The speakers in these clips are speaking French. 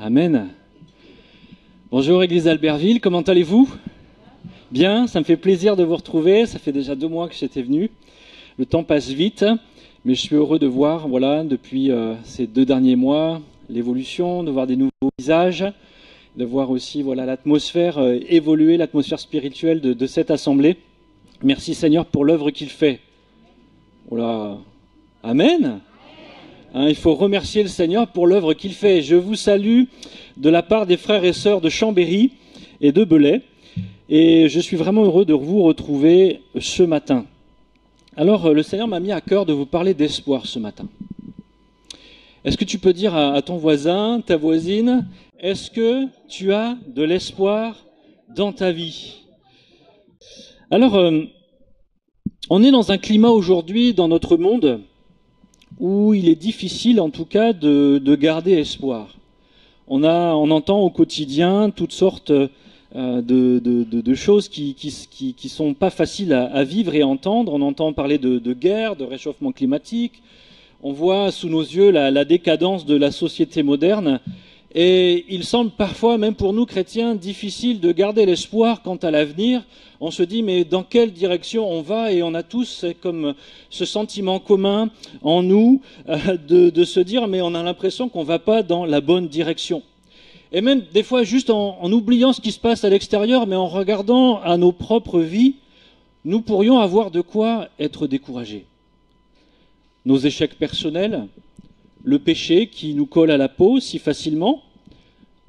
Amen. Bonjour Église d'Albertville, comment allez-vous? Bien, ça me fait plaisir de vous retrouver, ça fait déjà 2 mois que j'étais venu. Le temps passe vite, mais je suis heureux de voir, voilà, depuis ces 2 derniers mois, l'évolution, de voir des nouveaux visages, de voir aussi, voilà, l'atmosphère évoluer, l'atmosphère spirituelle de cette assemblée. Merci Seigneur pour l'œuvre qu'il fait. Voilà. Amen. Il faut remercier le Seigneur pour l'œuvre qu'il fait. Je vous salue de la part des frères et sœurs de Chambéry et de Belay. Et je suis vraiment heureux de vous retrouver ce matin. Alors, le Seigneur m'a mis à cœur de vous parler d'espoir ce matin. Est-ce que tu peux dire à ton voisin, ta voisine, est-ce que tu as de l'espoir dans ta vie? Alors, on est dans un climat aujourd'hui, dans notre monde, où il est difficile en tout cas de garder espoir. On entend au quotidien toutes sortes de choses qui sont pas faciles à vivre et à entendre. On entend parler de guerre, de réchauffement climatique. On voit sous nos yeux la décadence de la société moderne. Et il semble parfois, même pour nous chrétiens, difficile de garder l'espoir quant à l'avenir. On se dit, mais dans quelle direction on va? Et on a tous comme ce sentiment commun en nous de se dire, mais on a l'impression qu'on ne va pas dans la bonne direction. Et même des fois, juste en oubliant ce qui se passe à l'extérieur, mais en regardant à nos propres vies, nous pourrions avoir de quoi être découragés. Nos échecs personnels, le péché qui nous colle à la peau si facilement,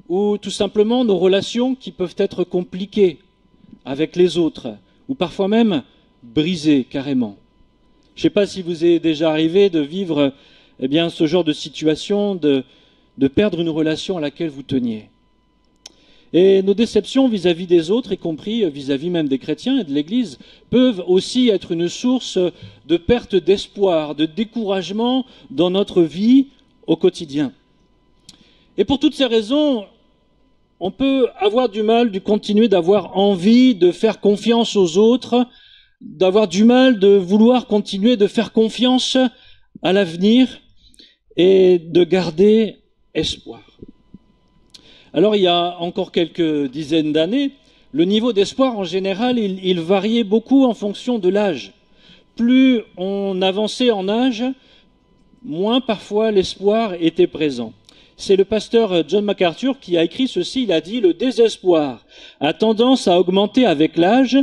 ou tout simplement nos relations qui peuvent être compliquées avec les autres, ou parfois même brisées carrément. Je ne sais pas si vous est déjà arrivé de vivre ce genre de situation, de perdre une relation à laquelle vous teniez. Et nos déceptions vis-à-vis des autres, y compris vis-à-vis même des chrétiens et de l'Église, peuvent aussi être une source de perte d'espoir, de découragement dans notre vie au quotidien. Et pour toutes ces raisons, on peut avoir du mal de continuer d'avoir envie de faire confiance aux autres, d'avoir du mal de vouloir continuer de faire confiance à l'avenir et de garder espoir. Alors, il y a encore quelques dizaines d'années, le niveau d'espoir, en général, il variait beaucoup en fonction de l'âge. Plus on avançait en âge, moins parfois l'espoir était présent. C'est le pasteur John MacArthur qui a écrit ceci, il a dit « Le désespoir a tendance à augmenter avec l'âge,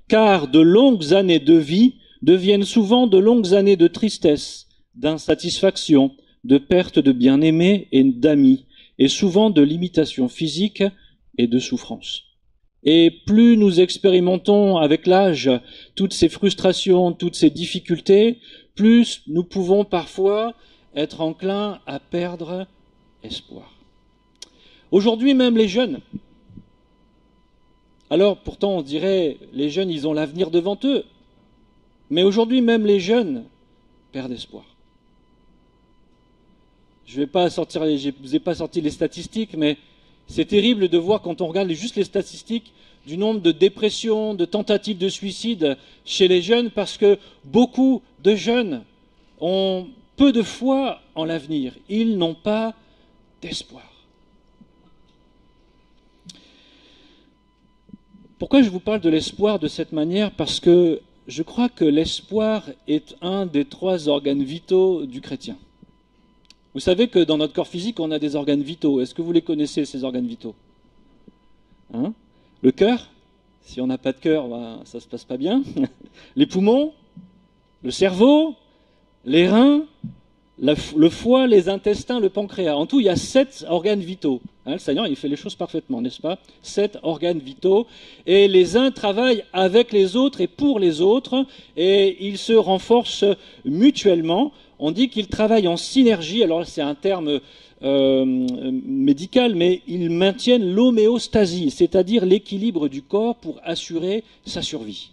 car de longues années de vie deviennent souvent de longues années de tristesse, d'insatisfaction, de perte de bien-aimés et d'amis, et souvent de limitations physiques et de souffrances. Et plus nous expérimentons avec l'âge toutes ces frustrations, toutes ces difficultés, plus nous pouvons parfois être enclins à perdre espoir. Aujourd'hui, même les jeunes, alors pourtant on dirait les jeunes, ils ont l'avenir devant eux, mais aujourd'hui même les jeunes perdent espoir. Je ne vous ai pas sorti les statistiques, mais c'est terrible de voir quand on regarde juste les statistiques du nombre de dépressions, de tentatives de suicide chez les jeunes, parce que beaucoup de jeunes ont peu de foi en l'avenir. Ils n'ont pas d'espoir. Pourquoi je vous parle de l'espoir de cette manière? Parce que je crois que l'espoir est un des 3 organes vitaux du chrétien. Vous savez que dans notre corps physique, on a des organes vitaux. Est-ce que vous les connaissez, ces organes vitaux? Le cœur, si on n'a pas de cœur, ça ne se passe pas bien. Les poumons, le cerveau, les reins, le foie, les intestins, le pancréas. En tout, il y a 7 organes vitaux. Le Seigneur, il fait les choses parfaitement, n'est-ce pas? 7 organes vitaux. Et les uns travaillent avec les autres et pour les autres, et ils se renforcent mutuellement. On dit qu'ils travaillent en synergie, alors c'est un terme médical, mais ils maintiennent l'homéostasie, c'est-à-dire l'équilibre du corps pour assurer sa survie.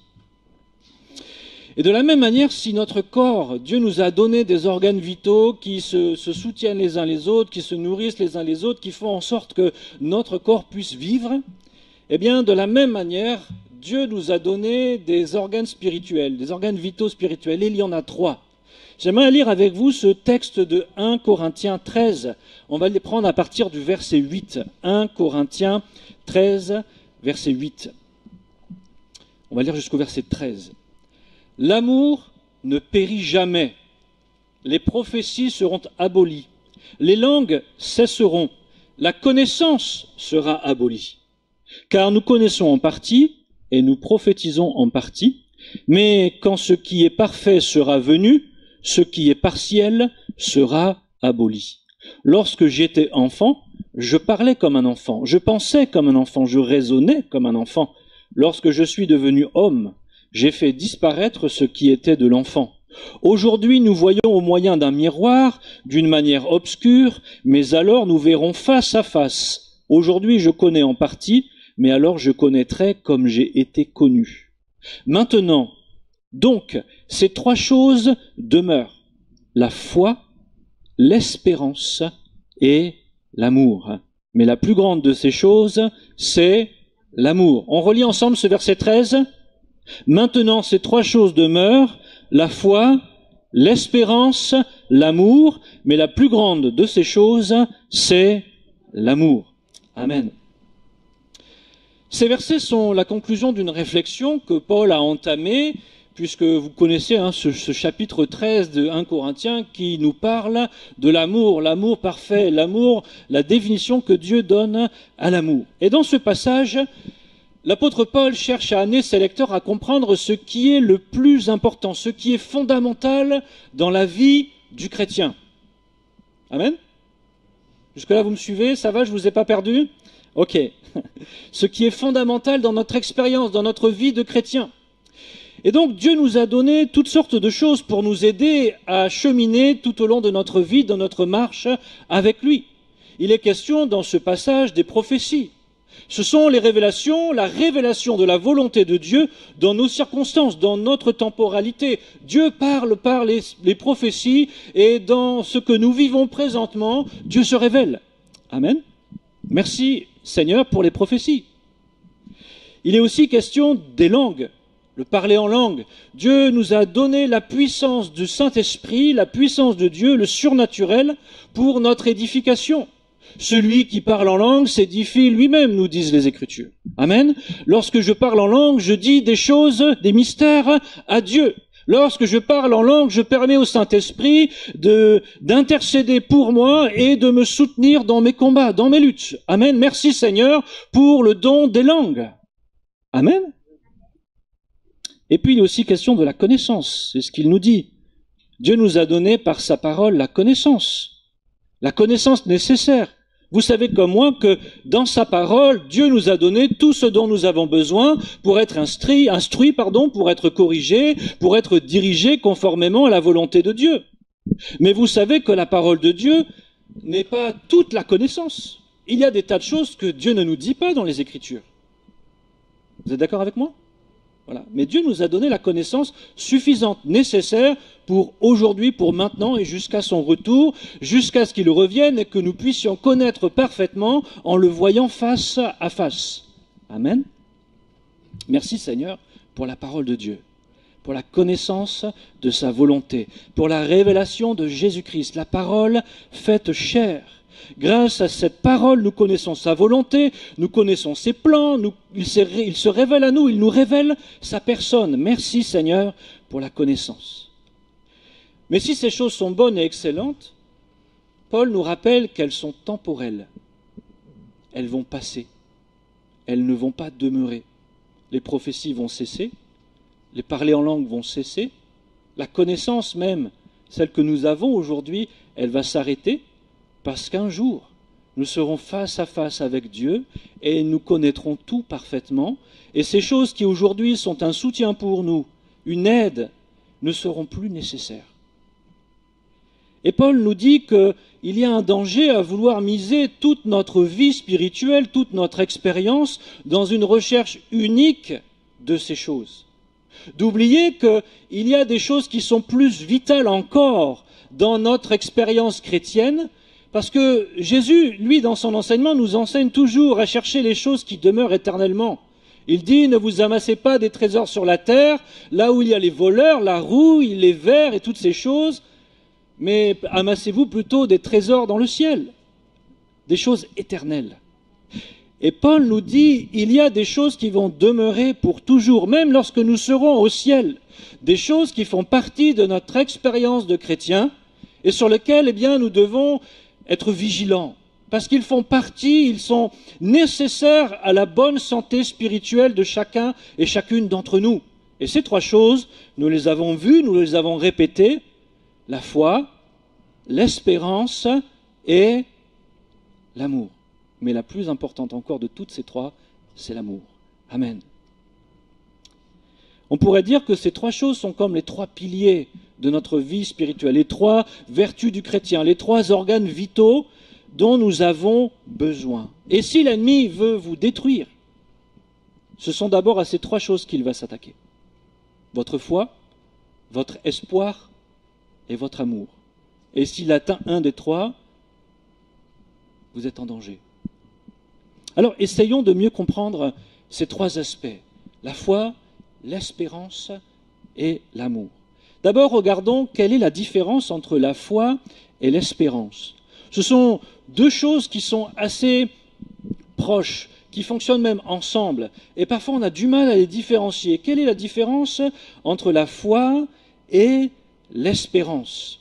Et de la même manière, si notre corps, Dieu nous a donné des organes vitaux qui se soutiennent les uns les autres, qui se nourrissent les uns les autres, qui font en sorte que notre corps puisse vivre, eh bien, de la même manière, Dieu nous a donné des organes spirituels, des organes vitaux spirituels, et il y en a 3. J'aimerais lire avec vous ce texte de 1 Corinthiens 13. On va les prendre à partir du verset 8. 1 Corinthiens 13, verset 8. On va lire jusqu'au verset 13. L'amour ne périt jamais. Les prophéties seront abolies. Les langues cesseront. La connaissance sera abolie. Car nous connaissons en partie et nous prophétisons en partie. Mais quand ce qui est parfait sera venu, ce qui est partiel sera aboli. Lorsque j'étais enfant, je parlais comme un enfant, je pensais comme un enfant, je raisonnais comme un enfant. Lorsque je suis devenu homme, j'ai fait disparaître ce qui était de l'enfant. Aujourd'hui, nous voyons au moyen d'un miroir, d'une manière obscure, mais alors nous verrons face à face. Aujourd'hui, je connais en partie, mais alors je connaîtrai comme j'ai été connu. Maintenant, donc, ces trois choses demeurent: la foi, l'espérance et l'amour. Mais la plus grande de ces choses, c'est l'amour. On relit ensemble ce verset 13. Maintenant, ces trois choses demeurent: la foi, l'espérance, l'amour, mais la plus grande de ces choses, c'est l'amour. Amen. Ces versets sont la conclusion d'une réflexion que Paul a entamée, puisque vous connaissez ce chapitre 13 de 1 Corinthiens qui nous parle de l'amour, l'amour parfait, l'amour, la définition que Dieu donne à l'amour. Et dans ce passage, l'apôtre Paul cherche à amener ses lecteurs à comprendre ce qui est le plus important, ce qui est fondamental dans la vie du chrétien. Amen? Jusque-là, vous me suivez? Ça va, je ne vous ai pas perdu? Ok. Ce qui est fondamental dans notre expérience, dans notre vie de chrétien. Et donc, Dieu nous a donné toutes sortes de choses pour nous aider à cheminer tout au long de notre vie, dans notre marche avec lui. Il est question dans ce passage des prophéties. Ce sont les révélations, la révélation de la volonté de Dieu dans nos circonstances, dans notre temporalité. Dieu parle par les prophéties et dans ce que nous vivons présentement, Dieu se révèle. Amen. Merci Seigneur pour les prophéties. Il est aussi question des langues. Le parler en langue. Dieu nous a donné la puissance du Saint-Esprit, la puissance de Dieu, le surnaturel, pour notre édification. Celui qui parle en langue s'édifie lui-même, nous disent les Écritures. Amen. Lorsque je parle en langue, je dis des choses, des mystères à Dieu. Lorsque je parle en langue, je permets au Saint-Esprit d'intercéder pour moi et de me soutenir dans mes combats, dans mes luttes. Amen. Merci Seigneur pour le don des langues. Amen. Et puis il est aussi question de la connaissance, c'est ce qu'il nous dit. Dieu nous a donné par sa parole la connaissance nécessaire. Vous savez comme moi que dans sa parole, Dieu nous a donné tout ce dont nous avons besoin pour être instruit, pour être corrigé, pour être dirigé conformément à la volonté de Dieu. Mais vous savez que la parole de Dieu n'est pas toute la connaissance. Il y a des tas de choses que Dieu ne nous dit pas dans les Écritures. Vous êtes d'accord avec moi ? Voilà. Mais Dieu nous a donné la connaissance suffisante, nécessaire pour aujourd'hui, pour maintenant et jusqu'à son retour, jusqu'à ce qu'il revienne et que nous puissions connaître parfaitement en le voyant face à face. Amen. Merci Seigneur pour la parole de Dieu, pour la connaissance de sa volonté, pour la révélation de Jésus-Christ, la parole faite chair. Grâce à cette parole, nous connaissons sa volonté, nous connaissons ses plans, il se révèle à nous, il nous révèle sa personne. Merci Seigneur pour la connaissance. Mais si ces choses sont bonnes et excellentes, Paul nous rappelle qu'elles sont temporelles. Elles vont passer, elles ne vont pas demeurer. Les prophéties vont cesser, les parler en langue vont cesser, la connaissance même, celle que nous avons aujourd'hui, elle va s'arrêter. Parce qu'un jour, nous serons face à face avec Dieu et nous connaîtrons tout parfaitement. Et ces choses qui aujourd'hui sont un soutien pour nous, une aide, ne seront plus nécessaires. Et Paul nous dit qu'il y a un danger à vouloir miser toute notre vie spirituelle, toute notre expérience dans une recherche unique de ces choses. D'oublier qu'il y a des choses qui sont plus vitales encore dans notre expérience chrétienne. Parce que Jésus, lui, dans son enseignement, nous enseigne toujours à chercher les choses qui demeurent éternellement. Il dit, ne vous amassez pas des trésors sur la terre, là où il y a les voleurs, la rouille, les vers et toutes ces choses. mais amassez-vous plutôt des trésors dans le ciel, des choses éternelles. Et Paul nous dit, il y a des choses qui vont demeurer pour toujours, même lorsque nous serons au ciel, des choses qui font partie de notre expérience de chrétien et sur lesquelles, eh bien, nous devons être vigilants, parce qu'ils font partie, ils sont nécessaires à la bonne santé spirituelle de chacun et chacune d'entre nous. Et ces trois choses, nous les avons vues, nous les avons répétées, la foi, l'espérance et l'amour. Mais la plus importante encore de toutes ces trois, c'est l'amour. Amen. On pourrait dire que ces trois choses sont comme les trois piliers de notre vie spirituelle, les trois vertus du chrétien, les trois organes vitaux dont nous avons besoin. Et si l'ennemi veut vous détruire, ce sont d'abord à ces trois choses qu'il va s'attaquer. Votre foi, votre espoir et votre amour. Et s'il atteint un des trois, vous êtes en danger. Alors, essayons de mieux comprendre ces trois aspects, la foi, l'espérance et l'amour. D'abord, regardons quelle est la différence entre la foi et l'espérance. Ce sont deux choses qui sont assez proches, qui fonctionnent même ensemble, et parfois on a du mal à les différencier. Quelle est la différence entre la foi et l'espérance ?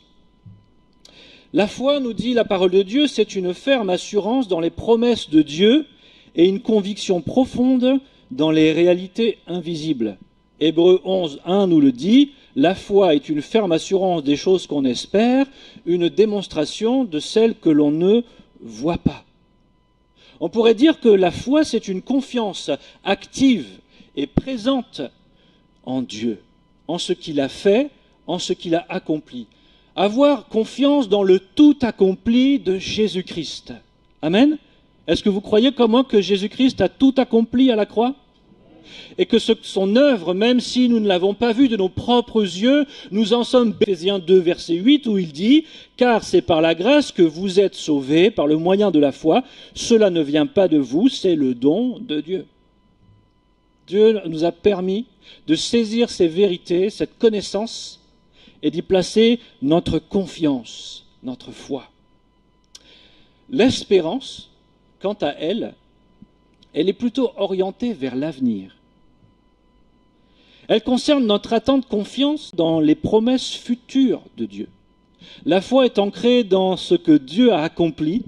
La foi, nous dit la parole de Dieu, c'est une ferme assurance dans les promesses de Dieu et une conviction profonde dans les réalités invisibles. Hébreux 11, 1 nous le dit, la foi est une ferme assurance des choses qu'on espère, une démonstration de celles que l'on ne voit pas. On pourrait dire que la foi, c'est une confiance active et présente en Dieu, en ce qu'il a fait, en ce qu'il a accompli. Avoir confiance dans le tout accompli de Jésus-Christ. Amen. Est-ce que vous croyez comment que Jésus-Christ a tout accompli à la croix ? Et que son œuvre, même si nous ne l'avons pas vue de nos propres yeux, nous en sommes Éphésiens 2, verset 8, où il dit « Car c'est par la grâce que vous êtes sauvés, par le moyen de la foi. Cela ne vient pas de vous, c'est le don de Dieu. » Dieu nous a permis de saisir ces vérités, cette connaissance, et d'y placer notre confiance, notre foi. L'espérance, quant à elle, elle est plutôt orientée vers l'avenir. Elle concerne notre attente confiance dans les promesses futures de Dieu. La foi est ancrée dans ce que Dieu a accompli.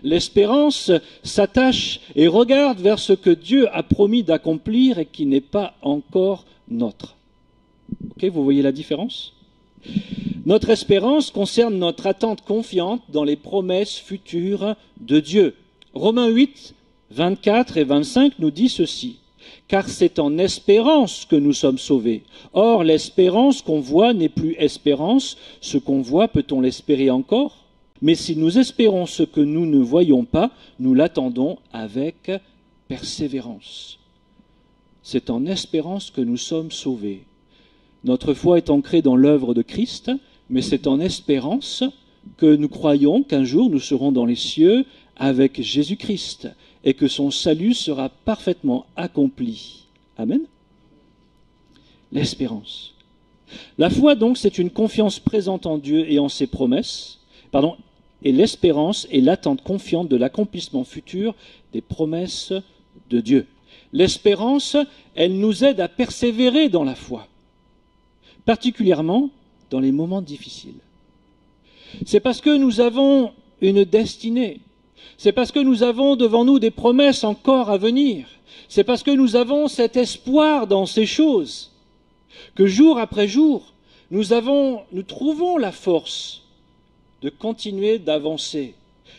L'espérance s'attache et regarde vers ce que Dieu a promis d'accomplir et qui n'est pas encore nôtre. Ok, vous voyez la différence ? Notre espérance concerne notre attente confiante dans les promesses futures de Dieu. Romains 8, 24 et 25 nous dit ceci. Car c'est en espérance que nous sommes sauvés. Or, l'espérance qu'on voit n'est plus espérance. Ce qu'on voit, peut-on l'espérer encore ? Mais si nous espérons ce que nous ne voyons pas, nous l'attendons avec persévérance. C'est en espérance que nous sommes sauvés. Notre foi est ancrée dans l'œuvre de Christ, mais c'est en espérance que nous croyons qu'un jour nous serons dans les cieux avec Jésus-Christ et que son salut sera parfaitement accompli. Amen. L'espérance. La foi, donc, c'est une confiance présente en Dieu et en ses promesses, et l'espérance est l'attente confiante de l'accomplissement futur des promesses de Dieu. L'espérance, elle nous aide à persévérer dans la foi, particulièrement dans les moments difficiles. C'est parce que nous avons une destinée. C'est parce que nous avons devant nous des promesses encore à venir. C'est parce que nous avons cet espoir dans ces choses que jour après jour, nous trouvons la force de continuer d'avancer,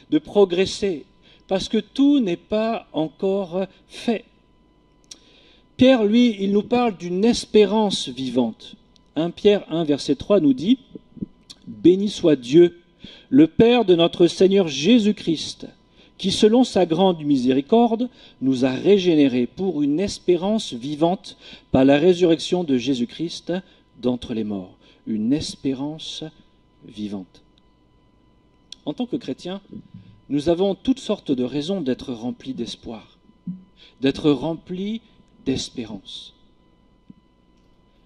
de progresser, parce que tout n'est pas encore fait. Pierre, lui, il nous parle d'une espérance vivante. 1 Pierre 1, verset 3 nous dit « Béni soit Dieu, le Père de notre Seigneur Jésus-Christ, qui, selon sa grande miséricorde, nous a régénérés pour une espérance vivante par la résurrection de Jésus-Christ d'entre les morts. » Une espérance vivante. En tant que chrétiens, nous avons toutes sortes de raisons d'être remplis d'espoir, d'être remplis d'espérance.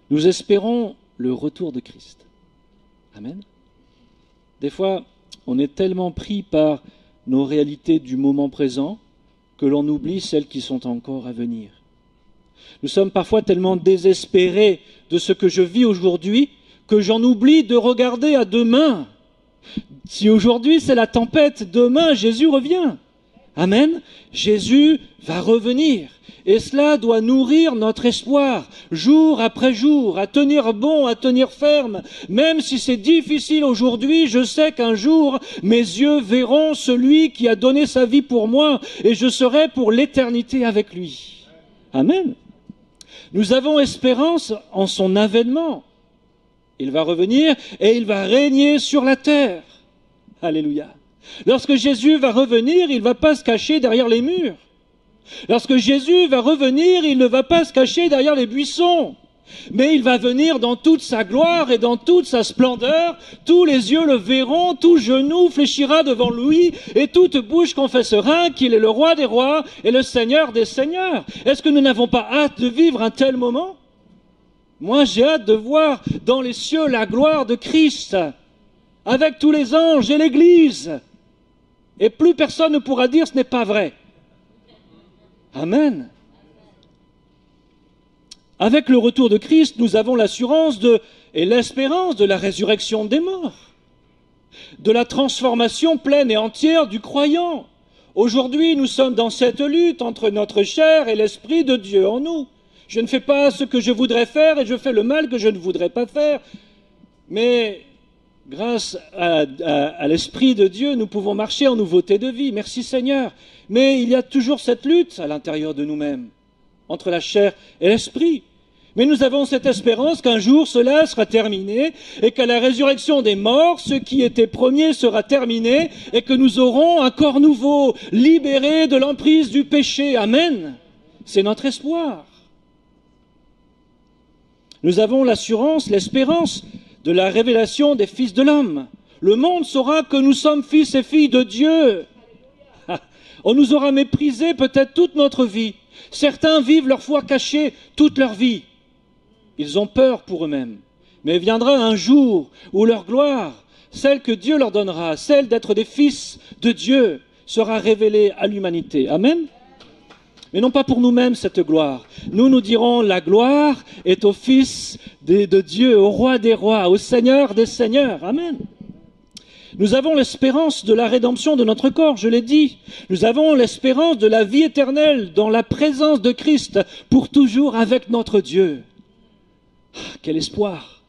Nous espérons le retour de Christ. Amen. Des fois, on est tellement pris par nos réalités du moment présent que l'on oublie celles qui sont encore à venir. Nous sommes parfois tellement désespérés de ce que je vis aujourd'hui que j'en oublie de regarder à demain. Si aujourd'hui c'est la tempête, demain Jésus revient. Amen. Jésus va revenir. Et cela doit nourrir notre espoir, jour après jour, à tenir bon, à tenir ferme. Même si c'est difficile aujourd'hui, je sais qu'un jour, mes yeux verront celui qui a donné sa vie pour moi, et je serai pour l'éternité avec lui. Amen. Nous avons espérance en son avènement. Il va revenir et il va régner sur la terre. Alléluia. Lorsque Jésus va revenir, il ne va pas se cacher derrière les murs. Lorsque Jésus va revenir, il ne va pas se cacher derrière les buissons, mais il va venir dans toute sa gloire et dans toute sa splendeur. Tous les yeux le verront, tout genou fléchira devant lui et toute bouche confessera qu'il est le roi des rois et le Seigneur des seigneurs. Est-ce que nous n'avons pas hâte de vivre un tel moment? Moi, j'ai hâte de voir dans les cieux la gloire de Christ, avec tous les anges et l'Église. Et plus personne ne pourra dire ce n'est pas vrai. Amen. Avec le retour de Christ, nous avons l'assurance et l'espérance de la résurrection des morts, de la transformation pleine et entière du croyant. Aujourd'hui, nous sommes dans cette lutte entre notre chair et l'Esprit de Dieu en nous. Je ne fais pas ce que je voudrais faire et je fais le mal que je ne voudrais pas faire. Mais grâce à l'Esprit de Dieu, nous pouvons marcher en nouveauté de vie. Merci Seigneur. Mais il y a toujours cette lutte à l'intérieur de nous-mêmes, entre la chair et l'esprit. Mais nous avons cette espérance qu'un jour cela sera terminé et qu'à la résurrection des morts, ce qui était premier sera terminé et que nous aurons un corps nouveau, libéré de l'emprise du péché. Amen. C'est notre espoir. Nous avons l'assurance, l'espérance de la révélation des fils de l'homme. Le monde saura que nous sommes fils et filles de Dieu. On nous aura méprisés peut-être toute notre vie. Certains vivent leur foi cachée toute leur vie. Ils ont peur pour eux-mêmes. Mais viendra un jour où leur gloire, celle que Dieu leur donnera, celle d'être des fils de Dieu, sera révélée à l'humanité. Amen. Mais non pas pour nous-mêmes cette gloire. Nous dirons la gloire est au Fils de Dieu, au Roi des rois, au Seigneur des seigneurs. Amen. Nous avons l'espérance de la rédemption de notre corps, je l'ai dit. Nous avons l'espérance de la vie éternelle dans la présence de Christ pour toujours avec notre Dieu. Ah, quel espoir!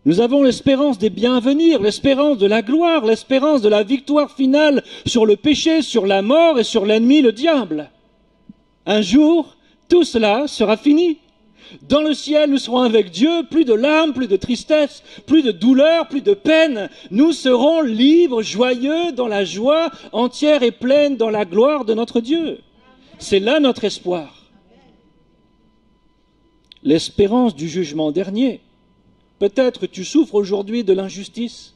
Nous avons l'espérance des biens à venir, l'espérance de la gloire, l'espérance de la victoire finale sur le péché, sur la mort et sur l'ennemi, le diable. Un jour, tout cela sera fini. Dans le ciel, nous serons avec Dieu, plus de larmes, plus de tristesse, plus de douleur, plus de peine. Nous serons libres, joyeux, dans la joie entière et pleine, dans la gloire de notre Dieu. C'est là notre espoir. L'espérance du jugement dernier. Peut-être tu souffres aujourd'hui de l'injustice.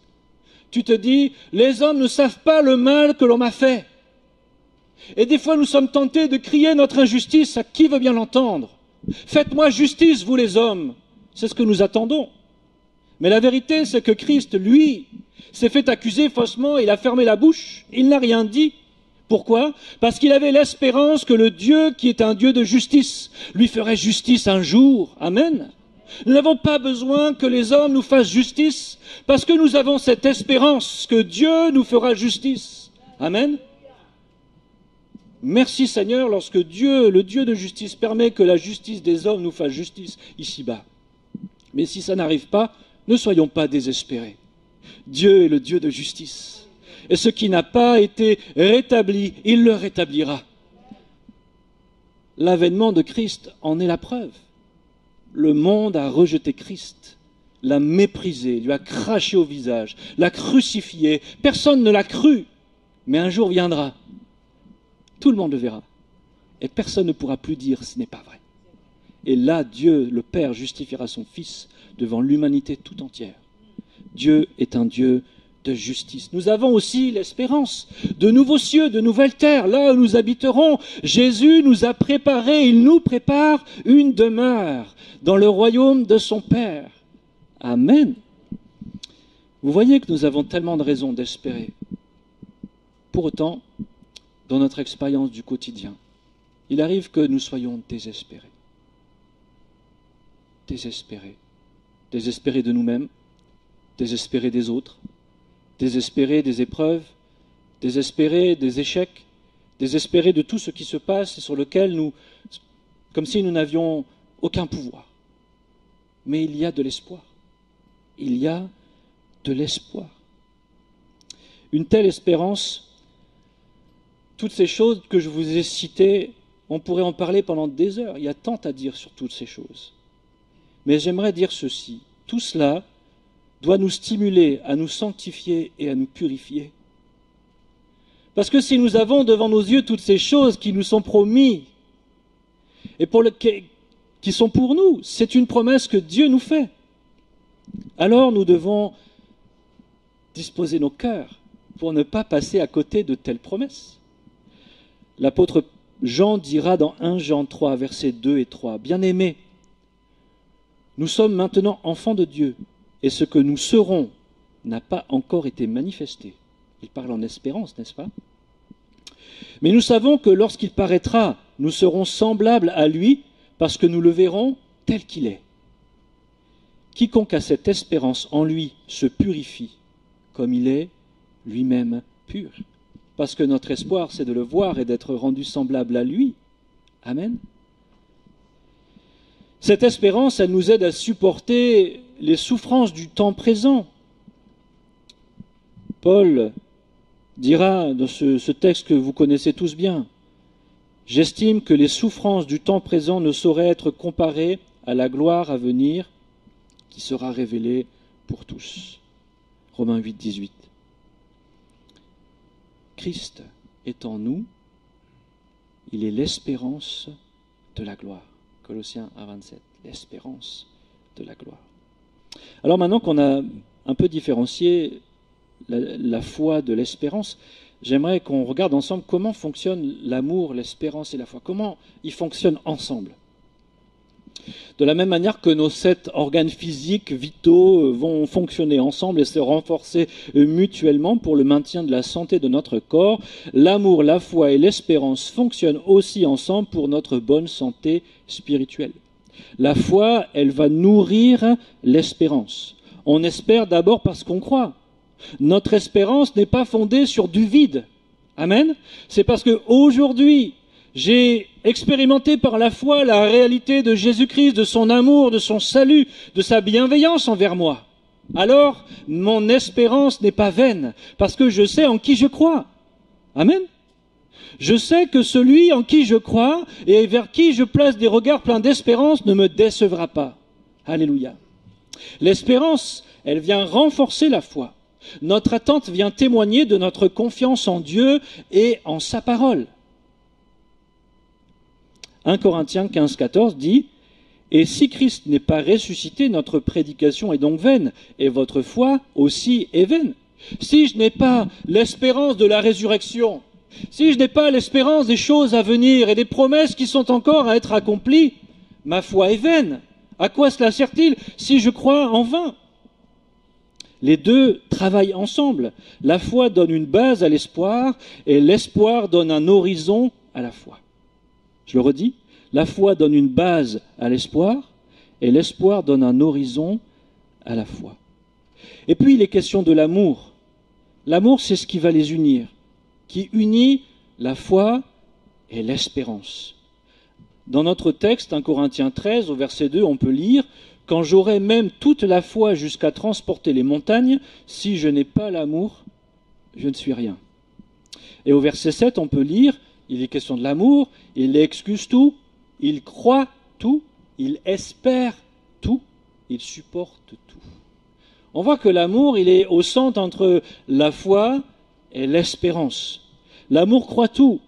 Tu te dis, les hommes ne savent pas le mal que l'on m'a fait. Et des fois, nous sommes tentés de crier notre injustice à qui veut bien l'entendre. Faites-moi justice, vous les hommes. C'est ce que nous attendons. Mais la vérité, c'est que Christ, lui, s'est fait accuser faussement, il a fermé la bouche, il n'a rien dit. Pourquoi? Parce qu'il avait l'espérance que le Dieu, qui est un Dieu de justice, lui ferait justice un jour. Amen. Nous n'avons pas besoin que les hommes nous fassent justice, parce que nous avons cette espérance que Dieu nous fera justice. Amen. Merci Seigneur lorsque Dieu, le Dieu de justice, permet que la justice des hommes nous fasse justice ici-bas. Mais si ça n'arrive pas, ne soyons pas désespérés. Dieu est le Dieu de justice. Et ce qui n'a pas été rétabli, il le rétablira. L'avènement de Christ en est la preuve. Le monde a rejeté Christ, l'a méprisé, lui a craché au visage, l'a crucifié. Personne ne l'a cru, mais un jour viendra. Tout le monde le verra. Et personne ne pourra plus dire ce n'est pas vrai. Et là, Dieu, le Père, justifiera son Fils devant l'humanité tout entière. Dieu est un Dieu de justice. Nous avons aussi l'espérance de nouveaux cieux, de nouvelles terres, là où nous habiterons. Jésus nous a préparé, il nous prépare une demeure dans le royaume de son Père. Amen. Vous voyez que nous avons tellement de raisons d'espérer. Pour autant, dans notre expérience du quotidien, il arrive que nous soyons désespérés. Désespérés. Désespérés de nous-mêmes, désespérés des autres, désespérés des épreuves, désespérés des échecs, désespérés de tout ce qui se passe et sur lequel nous, comme si nous n'avions aucun pouvoir. Mais il y a de l'espoir. Il y a de l'espoir. Une telle espérance, toutes ces choses que je vous ai citées, on pourrait en parler pendant des heures. Il y a tant à dire sur toutes ces choses. Mais j'aimerais dire ceci. Tout cela doit nous stimuler à nous sanctifier et à nous purifier. Parce que si nous avons devant nos yeux toutes ces choses qui nous sont promises et qui sont pour nous, c'est une promesse que Dieu nous fait. Alors nous devons disposer nos cœurs pour ne pas passer à côté de telles promesses. L'apôtre Jean dira dans 1 Jean 3, versets 2 et 3, « Bien-aimés, nous sommes maintenant enfants de Dieu, et ce que nous serons n'a pas encore été manifesté. » Il parle en espérance, n'est-ce pas? « Mais nous savons que lorsqu'il paraîtra, nous serons semblables à lui, parce que nous le verrons tel qu'il est. Quiconque a cette espérance en lui se purifie, comme il est lui-même pur. » Parce que notre espoir, c'est de le voir et d'être rendu semblable à lui. Amen. Cette espérance, elle nous aide à supporter les souffrances du temps présent. Paul dira dans ce texte que vous connaissez tous bien, « J'estime que les souffrances du temps présent ne sauraient être comparées à la gloire à venir qui sera révélée pour tous. » Romains 8, 18. Christ est en nous, il est l'espérance de la gloire. Colossiens 1, 27, l'espérance de la gloire. Alors maintenant qu'on a un peu différencié la foi de l'espérance, j'aimerais qu'on regarde ensemble comment fonctionnent l'amour, l'espérance et la foi. Comment ils fonctionnent ensemble. De la même manière que nos 7 organes physiques vitaux vont fonctionner ensemble et se renforcer mutuellement pour le maintien de la santé de notre corps, l'amour, la foi et l'espérance fonctionnent aussi ensemble pour notre bonne santé spirituelle. La foi, elle va nourrir l'espérance. On espère d'abord parce qu'on croit. Notre espérance n'est pas fondée sur du vide. Amen. C'est parce qu'aujourd'hui, j'ai expérimenté par la foi la réalité de Jésus-Christ, de son amour, de son salut, de sa bienveillance envers moi. Alors, mon espérance n'est pas vaine, parce que je sais en qui je crois. Amen. Je sais que celui en qui je crois et vers qui je place des regards pleins d'espérance ne me décevra pas. Alléluia. L'espérance, elle vient renforcer la foi. Notre attente vient témoigner de notre confiance en Dieu et en sa parole. 1 Corinthiens 15, 14 dit « Et si Christ n'est pas ressuscité, notre prédication est donc vaine, et votre foi aussi est vaine. Si je n'ai pas l'espérance de la résurrection, si je n'ai pas l'espérance des choses à venir et des promesses qui sont encore à être accomplies, ma foi est vaine. À quoi cela sert-il si je crois en vain ?» Les deux travaillent ensemble. La foi donne une base à l'espoir, et l'espoir donne un horizon à la foi. Je le redis, la foi donne une base à l'espoir et l'espoir donne un horizon à la foi. Et puis il est question de l'amour. L'amour, c'est ce qui va les unir, qui unit la foi et l'espérance. Dans notre texte, 1 Corinthiens 13, au verset 2, on peut lire « Quand j'aurai même toute la foi jusqu'à transporter les montagnes, si je n'ai pas l'amour, je ne suis rien. » Et au verset 7, on peut lire il est question de l'amour, il excuse tout, il croit tout, il espère tout, il supporte tout. On voit que l'amour, il est au centre entre la foi et l'espérance. L'amour croit tout.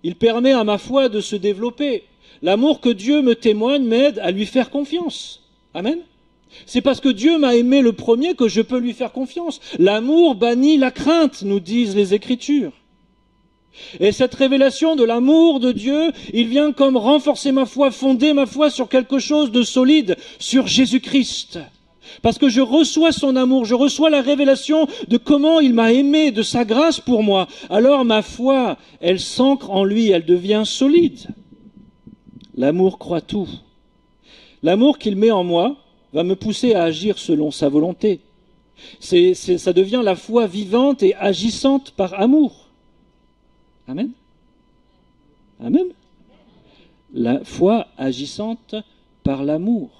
Il permet à ma foi de se développer. L'amour que Dieu me témoigne m'aide à lui faire confiance. Amen. C'est parce que Dieu m'a aimé le premier que je peux lui faire confiance. L'amour bannit la crainte, nous disent les Écritures. Et cette révélation de l'amour de Dieu, il vient comme renforcer ma foi, fonder ma foi sur quelque chose de solide, sur Jésus-Christ. Parce que je reçois son amour, je reçois la révélation de comment il m'a aimé, de sa grâce pour moi. Alors ma foi, elle s'ancre en lui, elle devient solide. L'amour croit tout. L'amour qu'il met en moi va me pousser à agir selon sa volonté. Ça devient la foi vivante et agissante par amour. Amen. Amen. La foi agissante par l'amour.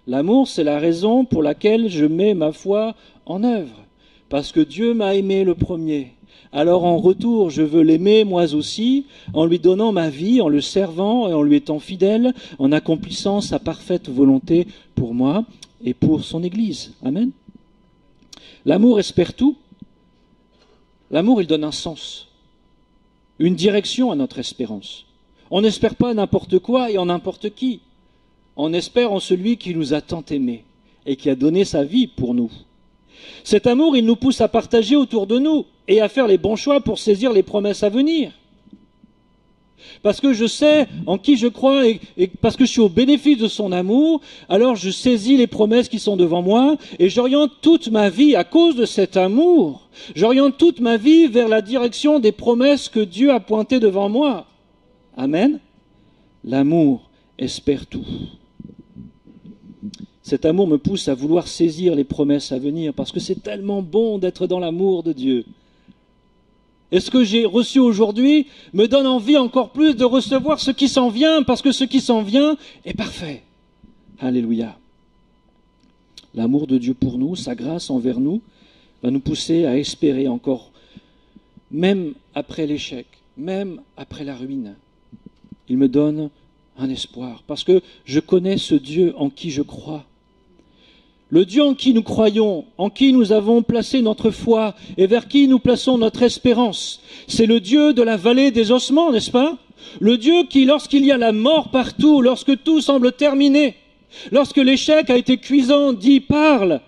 L'amour, c'est la raison pour laquelle je mets ma foi en œuvre. Parce que Dieu m'a aimé le premier. Alors en retour, je veux l'aimer moi aussi, en lui donnant ma vie, en le servant et en lui étant fidèle, en accomplissant sa parfaite volonté pour moi et pour son Église. Amen. L'amour espère tout. L'amour, il donne un sens, une direction à notre espérance. On n'espère pas n'importe quoi et en n'importe qui. On espère en celui qui nous a tant aimés et qui a donné sa vie pour nous. Cet amour, il nous pousse à partager autour de nous et à faire les bons choix pour saisir les promesses à venir. Parce que je sais en qui je crois et parce que je suis au bénéfice de son amour, alors je saisis les promesses qui sont devant moi et j'oriente toute ma vie à cause de cet amour. J'oriente toute ma vie vers la direction des promesses que Dieu a pointées devant moi. Amen. L'amour espère tout. Cet amour me pousse à vouloir saisir les promesses à venir parce que c'est tellement bon d'être dans l'amour de Dieu. Et ce que j'ai reçu aujourd'hui me donne envie encore plus de recevoir ce qui s'en vient parce que ce qui s'en vient est parfait. Alléluia. L'amour de Dieu pour nous, sa grâce envers nous, va nous pousser à espérer encore, même après l'échec, même après la ruine. Il me donne un espoir parce que je connais ce Dieu en qui je crois. Le Dieu en qui nous croyons, en qui nous avons placé notre foi et vers qui nous plaçons notre espérance, c'est le Dieu de la vallée des ossements, n'est-ce pas? Le Dieu qui, lorsqu'il y a la mort partout, lorsque tout semble terminé, lorsque l'échec a été cuisant, dit, parle.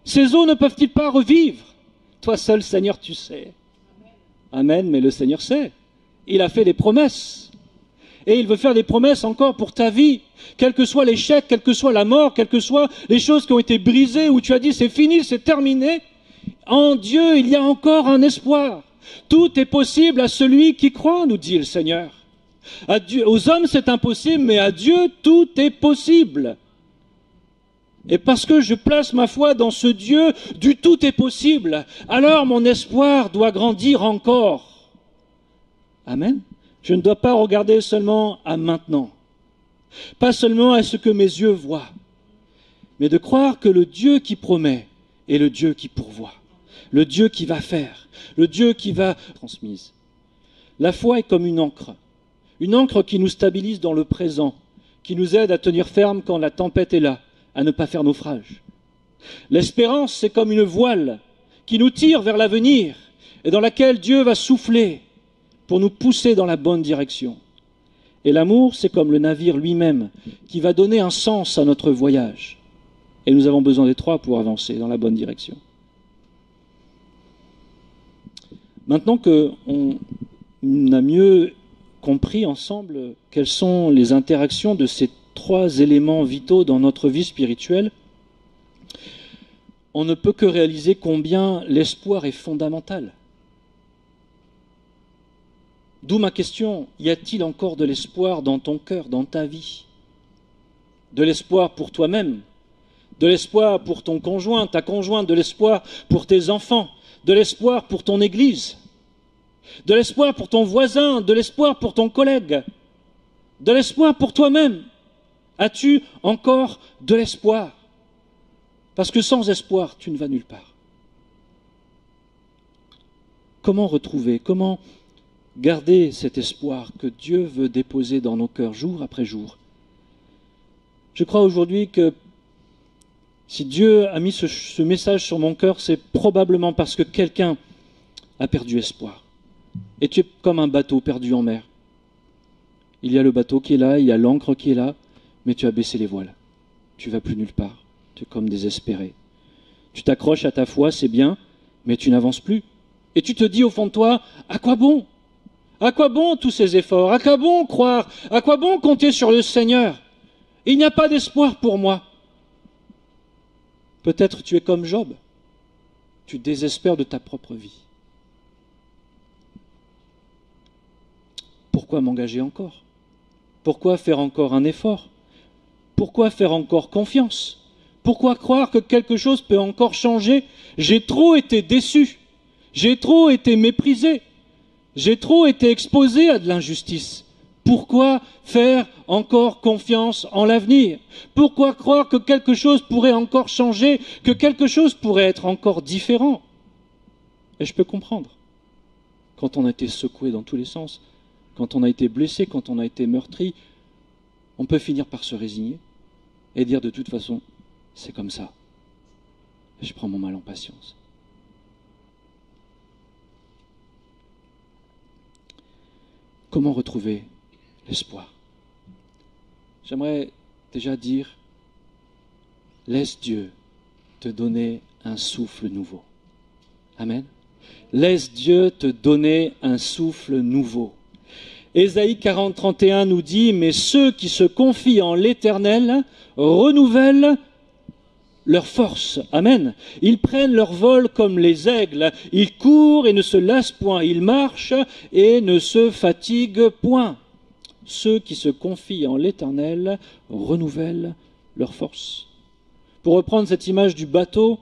Ces eaux ne peuvent-ils pas revivre? Toi seul, Seigneur, tu sais. Amen, mais le Seigneur sait. Il a fait des promesses. Et il veut faire des promesses encore pour ta vie. Quel que soit l'échec, quelle que soit la mort, quelles que soient les choses qui ont été brisées, où tu as dit c'est fini, c'est terminé, en Dieu il y a encore un espoir. Tout est possible à celui qui croit, nous dit le Seigneur. À Dieu, aux hommes c'est impossible, mais à Dieu tout est possible. Et parce que je place ma foi dans ce Dieu du tout est possible, alors mon espoir doit grandir encore. Amen. Je ne dois pas regarder seulement à maintenant, pas seulement à ce que mes yeux voient, mais de croire que le Dieu qui promet est le Dieu qui pourvoit, le Dieu qui va faire, le Dieu qui va transmise. La foi est comme une ancre qui nous stabilise dans le présent, qui nous aide à tenir ferme quand la tempête est là, à ne pas faire naufrage. L'espérance, c'est comme une voile qui nous tire vers l'avenir et dans laquelle Dieu va souffler pour nous pousser dans la bonne direction. Et l'amour, c'est comme le navire lui-même qui va donner un sens à notre voyage. Et nous avons besoin des trois pour avancer dans la bonne direction. Maintenant qu'on a mieux compris ensemble quelles sont les interactions de ces trois éléments vitaux dans notre vie spirituelle, on ne peut que réaliser combien l'espoir est fondamental. D'où ma question, y a-t-il encore de l'espoir dans ton cœur, dans ta vie? De l'espoir pour toi-même, de l'espoir pour ton conjoint, ta conjointe, de l'espoir pour tes enfants, de l'espoir pour ton église, de l'espoir pour ton voisin, de l'espoir pour ton collègue, de l'espoir pour toi-même. As-tu encore de l'espoir? Parce que sans espoir, tu ne vas nulle part. Comment retrouver, comment garder cet espoir que Dieu veut déposer dans nos cœurs jour après jour? Je crois aujourd'hui que si Dieu a mis ce message sur mon cœur, c'est probablement parce que quelqu'un a perdu espoir. Et tu es comme un bateau perdu en mer. Il y a le bateau qui est là, il y a l'ancre qui est là, mais tu as baissé les voiles. Tu ne vas plus nulle part. Tu es comme désespéré. Tu t'accroches à ta foi, c'est bien, mais tu n'avances plus. Et tu te dis au fond de toi, à quoi bon? À quoi bon tous ces efforts? À quoi bon croire? À quoi bon compter sur le Seigneur? Il n'y a pas d'espoir pour moi. Peut-être tu es comme Job. Tu désespères de ta propre vie. Pourquoi m'engager encore? Pourquoi faire encore un effort? Pourquoi faire encore confiance? Pourquoi croire que quelque chose peut encore changer? J'ai trop été déçu. J'ai trop été méprisé. J'ai trop été exposé à de l'injustice. Pourquoi faire encore confiance en l'avenir? Pourquoi croire que quelque chose pourrait encore changer, que quelque chose pourrait être encore différent? Et je peux comprendre. Quand on a été secoué dans tous les sens, quand on a été blessé, quand on a été meurtri, on peut finir par se résigner et dire de toute façon, c'est comme ça. Et je prends mon mal en patience. Comment retrouver l'espoir? J'aimerais déjà dire, laisse Dieu te donner un souffle nouveau. Amen. Laisse Dieu te donner un souffle nouveau. Ésaïe 40, 31 nous dit, mais ceux qui se confient en l'Éternel renouvellent leur force. Amen. Ils prennent leur vol comme les aigles. Ils courent et ne se lassent point. Ils marchent et ne se fatiguent point. Ceux qui se confient en l'Éternel renouvellent leur force. Pour reprendre cette image du bateau,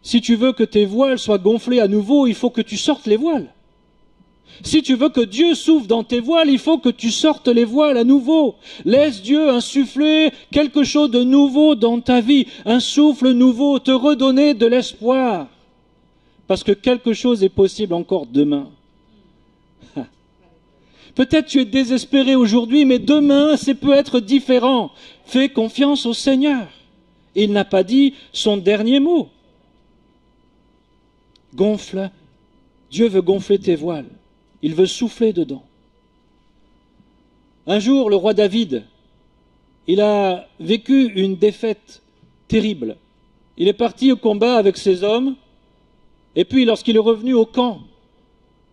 si tu veux que tes voiles soient gonflées à nouveau, il faut que tu sortes les voiles. Si tu veux que Dieu souffle dans tes voiles, il faut que tu sortes les voiles à nouveau. Laisse Dieu insuffler quelque chose de nouveau dans ta vie, un souffle nouveau, te redonner de l'espoir. Parce que quelque chose est possible encore demain. Peut-être tu es désespéré aujourd'hui, mais demain, ça peut être différent. Fais confiance au Seigneur. Il n'a pas dit son dernier mot. Gonfle. Dieu veut gonfler tes voiles. Il veut souffler dedans. Un jour, le roi David, il a vécu une défaite terrible. Il est parti au combat avec ses hommes, et puis lorsqu'il est revenu au camp,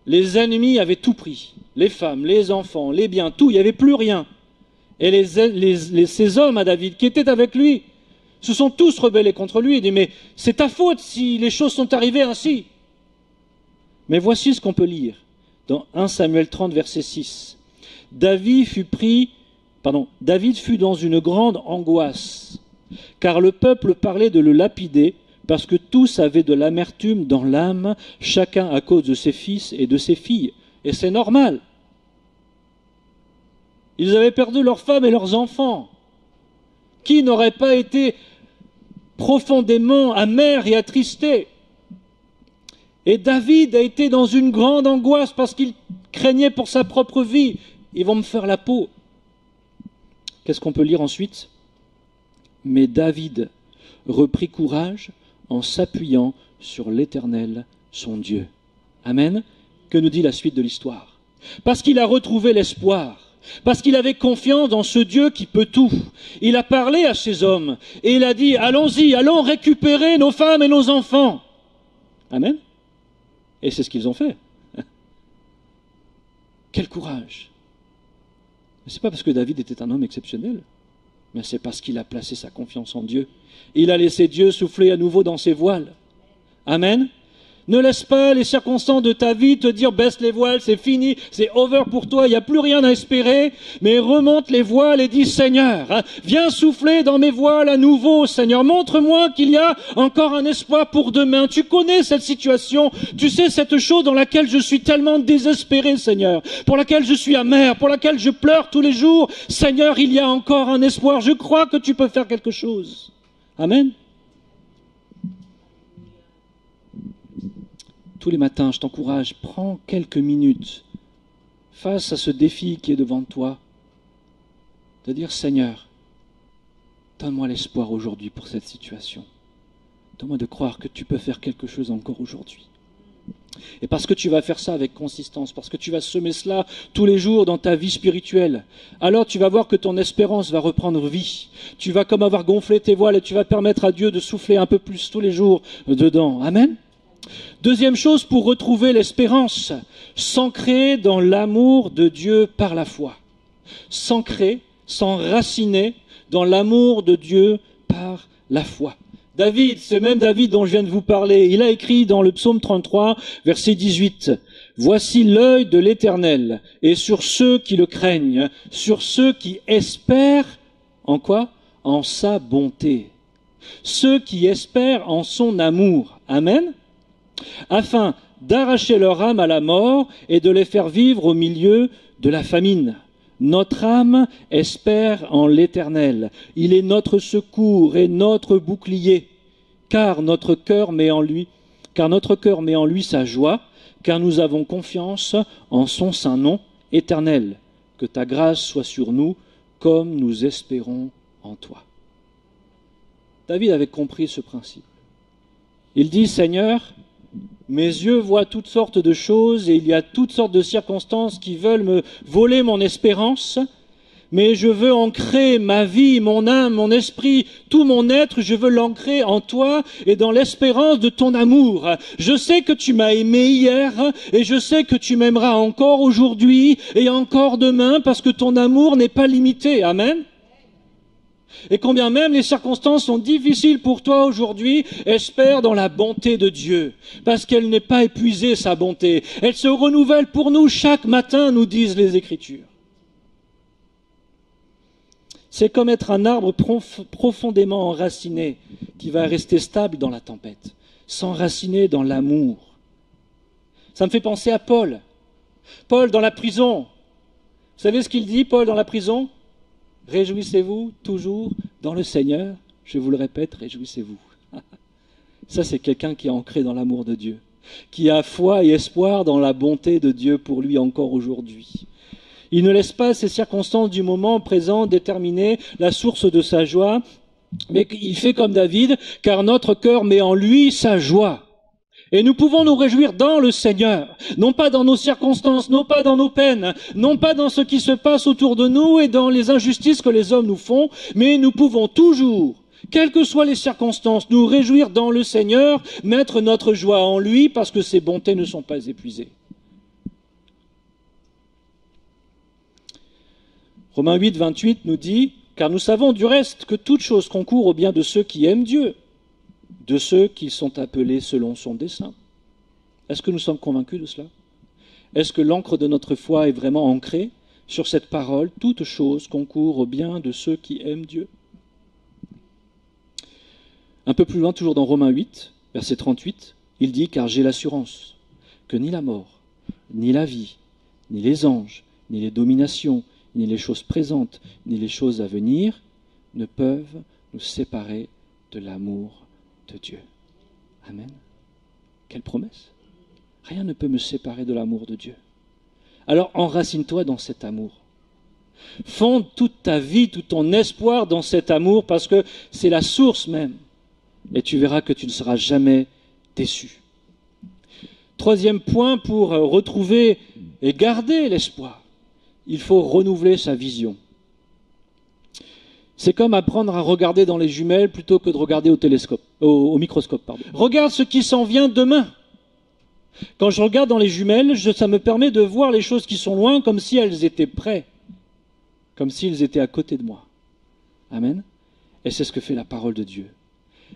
les ennemis avaient tout pris. Les femmes, les enfants, les biens, tout, il n'y avait plus rien. Et ces hommes à David, qui étaient avec lui, se sont tous rebellés contre lui. Il dit, mais c'est ta faute si les choses sont arrivées ainsi. Mais voici ce qu'on peut lire. Dans 1 Samuel 30, verset 6. David fut dans une grande angoisse, car le peuple parlait de le lapider, parce que tous avaient de l'amertume dans l'âme, chacun à cause de ses fils et de ses filles. Et c'est normal. Ils avaient perdu leurs femmes et leurs enfants. Qui n'aurait pas été profondément amer et attristé? Et David a été dans une grande angoisse parce qu'il craignait pour sa propre vie. Ils vont me faire la peau. Qu'est-ce qu'on peut lire ensuite? Mais David reprit courage en s'appuyant sur l'Éternel, son Dieu. Amen. Que nous dit la suite de l'histoire? Parce qu'il a retrouvé l'espoir. Parce qu'il avait confiance dans ce Dieu qui peut tout. Il a parlé à ses hommes et il a dit, allons-y, allons récupérer nos femmes et nos enfants. Amen. Et c'est ce qu'ils ont fait. Quel courage! Ce n'est pas parce que David était un homme exceptionnel, mais c'est parce qu'il a placé sa confiance en Dieu. Il a laissé Dieu souffler à nouveau dans ses voiles. Amen. Ne laisse pas les circonstances de ta vie te dire baisse les voiles, c'est fini, c'est over pour toi, il n'y a plus rien à espérer, mais remonte les voiles et dis Seigneur, viens souffler dans mes voiles à nouveau, Seigneur, montre-moi qu'il y a encore un espoir pour demain. Tu connais cette situation, tu sais cette chose dans laquelle je suis tellement désespéré, Seigneur, pour laquelle je suis amer, pour laquelle je pleure tous les jours. Seigneur, il y a encore un espoir, je crois que tu peux faire quelque chose. Amen. Tous les matins, je t'encourage, prends quelques minutes face à ce défi qui est devant toi, de dire Seigneur, donne-moi l'espoir aujourd'hui pour cette situation. Donne-moi de croire que tu peux faire quelque chose encore aujourd'hui. Et parce que tu vas faire ça avec consistance, parce que tu vas semer cela tous les jours dans ta vie spirituelle, alors tu vas voir que ton espérance va reprendre vie. Tu vas comme avoir gonflé tes voiles et tu vas permettre à Dieu de souffler un peu plus tous les jours dedans. Amen. Deuxième chose pour retrouver l'espérance, s'ancrer dans l'amour de Dieu par la foi. S'ancrer, s'enraciner dans l'amour de Dieu par la foi. David, ce même David dont je viens de vous parler, il a écrit dans le psaume 33, verset 18, « Voici l'œil de l'Éternel, et sur ceux qui le craignent, sur ceux qui espèrent, en quoi? En sa bonté. Ceux qui espèrent en son amour. » Amen. Afin d'arracher leur âme à la mort et de les faire vivre au milieu de la famine. Notre âme espère en l'Éternel. Il est notre secours et notre bouclier, car notre cœur met en lui sa joie, car nous avons confiance en son saint nom éternel. Que ta grâce soit sur nous, comme nous espérons en toi. David avait compris ce principe. Il dit, Seigneur, mes yeux voient toutes sortes de choses et il y a toutes sortes de circonstances qui veulent me voler mon espérance, mais je veux ancrer ma vie, mon âme, mon esprit, tout mon être, je veux l'ancrer en toi et dans l'espérance de ton amour. Je sais que tu m'as aimé hier et je sais que tu m'aimeras encore aujourd'hui et encore demain parce que ton amour n'est pas limité. Amen. Et combien même les circonstances sont difficiles pour toi aujourd'hui, espère dans la bonté de Dieu, parce qu'elle n'est pas épuisée, sa bonté. Elle se renouvelle pour nous chaque matin, nous disent les Écritures. C'est comme être un arbre profondément enraciné qui va rester stable dans la tempête, s'enraciner dans l'amour. Ça me fait penser à Paul. Paul dans la prison. Vous savez ce qu'il dit, Paul, dans la prison ? Réjouissez-vous toujours dans le Seigneur. Je vous le répète, réjouissez-vous. Ça, c'est quelqu'un qui est ancré dans l'amour de Dieu, qui a foi et espoir dans la bonté de Dieu pour lui encore aujourd'hui. Il ne laisse pas ces circonstances du moment présent déterminer la source de sa joie, mais il fait comme David, car notre cœur met en lui sa joie. Et nous pouvons nous réjouir dans le Seigneur, non pas dans nos circonstances, non pas dans nos peines, non pas dans ce qui se passe autour de nous et dans les injustices que les hommes nous font, mais nous pouvons toujours, quelles que soient les circonstances, nous réjouir dans le Seigneur, mettre notre joie en lui parce que ses bontés ne sont pas épuisées. Romains 8, 28 nous dit, « Car nous savons du reste que toute chose concourt au bien de ceux qui aiment Dieu, de ceux qui sont appelés selon son dessein. » Est-ce que nous sommes convaincus de cela? Est-ce que l'encre de notre foi est vraiment ancrée sur cette parole? Toute chose concourt au bien de ceux qui aiment Dieu. Un peu plus loin, toujours dans Romains 8, verset 38, il dit « Car j'ai l'assurance que ni la mort, ni la vie, ni les anges, ni les dominations, ni les choses présentes, ni les choses à venir ne peuvent nous séparer de l'amour de Dieu. » Amen. Quelle promesse! Rien ne peut me séparer de l'amour de Dieu. Alors enracine-toi dans cet amour. Fonde toute ta vie, tout ton espoir dans cet amour parce que c'est la source même. Et tu verras que tu ne seras jamais déçu. Troisième point pour retrouver et garder l'espoir. Il faut renouveler sa vision. C'est comme apprendre à regarder dans les jumelles plutôt que de regarder au microscope. Regarde ce qui s'en vient demain. Quand je regarde dans les jumelles, ça me permet de voir les choses qui sont loin comme si elles étaient près, comme s'ils étaient à côté de moi. Amen. Et c'est ce que fait la parole de Dieu.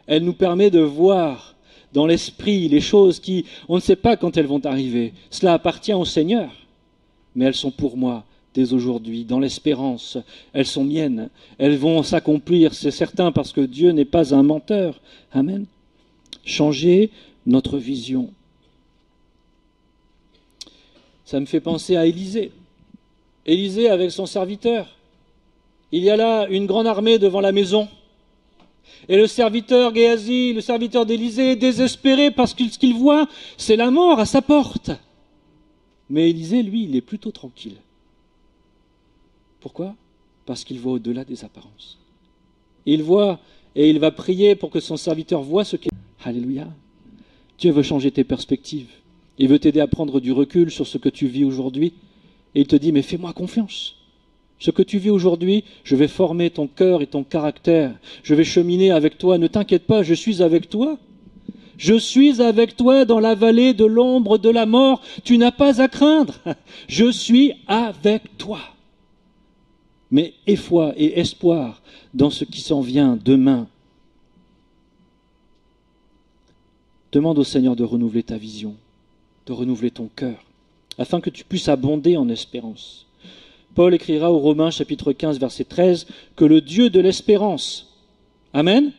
Elle nous permet de voir dans l'esprit les choses qui, on ne sait pas quand elles vont arriver. Cela appartient au Seigneur, mais elles sont pour moi. Dès aujourd'hui, dans l'espérance, elles sont miennes, elles vont s'accomplir, c'est certain, parce que Dieu n'est pas un menteur. Amen. Changer notre vision. Ça me fait penser à Élisée. Élisée avec son serviteur. Il y a là une grande armée devant la maison. Et le serviteur Géasi, le serviteur d'Élisée, est désespéré parce que ce qu'il voit, c'est la mort à sa porte. Mais Élisée, lui, il est plutôt tranquille. Pourquoi? Parce qu'il voit au-delà des apparences. Il voit et il va prier pour que son serviteur voie ce qu'il... Alléluia. Dieu veut changer tes perspectives. Il veut t'aider à prendre du recul sur ce que tu vis aujourd'hui. Et il te dit, mais fais-moi confiance. Ce que tu vis aujourd'hui, je vais former ton cœur et ton caractère. Je vais cheminer avec toi. Ne t'inquiète pas, je suis avec toi. Je suis avec toi dans la vallée de l'ombre de la mort. Tu n'as pas à craindre. Je suis avec toi. Mais aie foi et espoir dans ce qui s'en vient demain. Demande au Seigneur de renouveler ta vision, de renouveler ton cœur, afin que tu puisses abonder en espérance. Paul écrira aux Romains chapitre 15 verset 13 que le Dieu de l'espérance, amen,